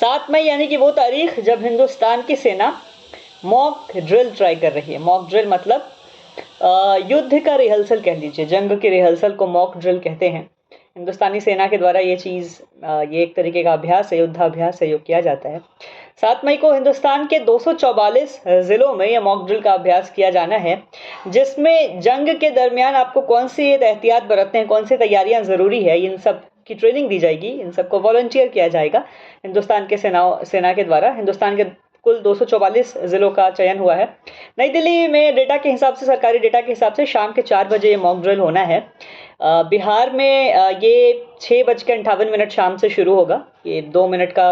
7 मई यानी कि वो तारीख जब हिंदुस्तान की सेना मॉक ड्रिल ट्राई कर रही है। मॉक ड्रिल मतलब युद्ध का रिहर्सल कह लीजिए, जंग के रिहर्सल को मॉक ड्रिल कहते हैं। हिंदुस्तानी सेना के द्वारा ये चीज़, ये एक तरीके का अभ्यास है, युद्धाभ्यास है, जो किया जाता है। 7 मई को हिंदुस्तान के 244 ज़िलों में यह मॉक ड्रिल का अभ्यास किया जाना है, जिसमें जंग के दरमियान आपको कौन सी एहतियात बरतने हैं, कौन सी तैयारियां ज़रूरी है, इन सब की ट्रेनिंग दी जाएगी। इन सबको वॉलंटियर किया जाएगा हिंदुस्तान के सेना के द्वारा। हिंदुस्तान के कुल 244 ज़िलों का चयन हुआ है। नई दिल्ली में डेटा के हिसाब से, सरकारी डेटा के हिसाब से शाम के 4 बजे ये मॉक ड्रिल होना है। बिहार में ये 6:58 शाम से शुरू होगा। ये 2 मिनट का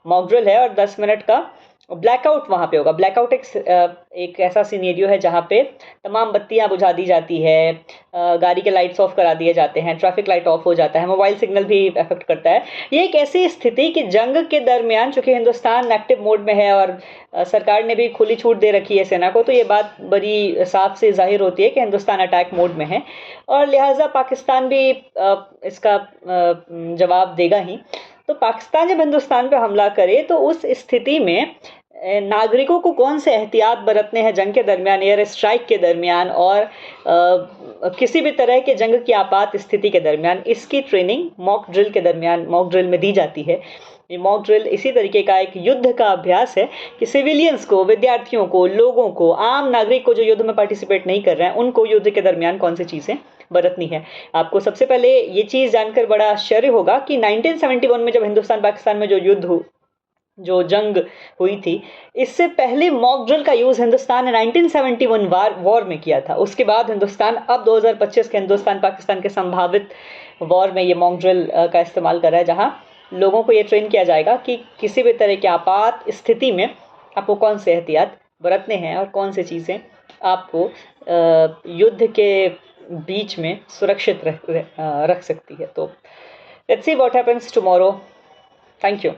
मॉक ड्रिल है और 10 मिनट का ब्लैकआउट वहाँ पे होगा। ब्लैकआउट एक ऐसा सिनेरियो है जहाँ पे तमाम बत्तियाँ बुझा दी जाती है, गाड़ी के लाइट्स ऑफ करा दिए जाते हैं, ट्रैफिक लाइट ऑफ हो जाता है, मोबाइल सिग्नल भी अफेक्ट करता है। ये एक ऐसी स्थिति कि जंग के दरमियान, चूंकि हिंदुस्तान एक्टिव मोड में है और सरकार ने भी खुली छूट दे रखी है सेना को, तो ये बात बड़ी साफ से जाहिर होती है कि हिंदुस्तान अटैक मोड में है और लिहाजा पाकिस्तान भी इसका जवाब देगा ही। तो पाकिस्तान जब हिंदुस्तान पे हमला करे तो उस स्थिति में नागरिकों को कौन से एहतियात बरतने हैं जंग के दरमियान, एयर स्ट्राइक के दरमियान और किसी भी तरह के जंग की आपात स्थिति के दरमियान, इसकी ट्रेनिंग मॉक ड्रिल के दरमियान, मॉक ड्रिल में दी जाती है। ये मॉक ड्रिल इसी तरीके का एक युद्ध का अभ्यास है कि सिविलियंस को, विद्यार्थियों को, लोगों को, आम नागरिक को जो युद्ध में पार्टिसिपेट नहीं कर रहे हैं, उनको युद्ध के दरमियान कौन सी चीज़ें बरतनी है। आपको सबसे पहले ये चीज़ जानकर बड़ा आश्चर्य होगा कि 1971 में जब हिंदुस्तान पाकिस्तान में जो जंग हुई थी, इससे पहले मॉक ड्रिल का यूज़ हिंदुस्तान ने 1971 वॉर में किया था। उसके बाद हिंदुस्तान अब 2025 के हिंदुस्तान पाकिस्तान के संभावित वॉर में ये मॉक ड्रिल का इस्तेमाल कर रहा है, जहाँ लोगों को ये ट्रेन किया जाएगा कि किसी भी तरह की आपात स्थिति में आपको कौन से एहतियात बरतने हैं और कौन सी चीज़ें आपको युद्ध के बीच में सुरक्षित रख सकती है। तो let's see what happens tomorrow. Thank you.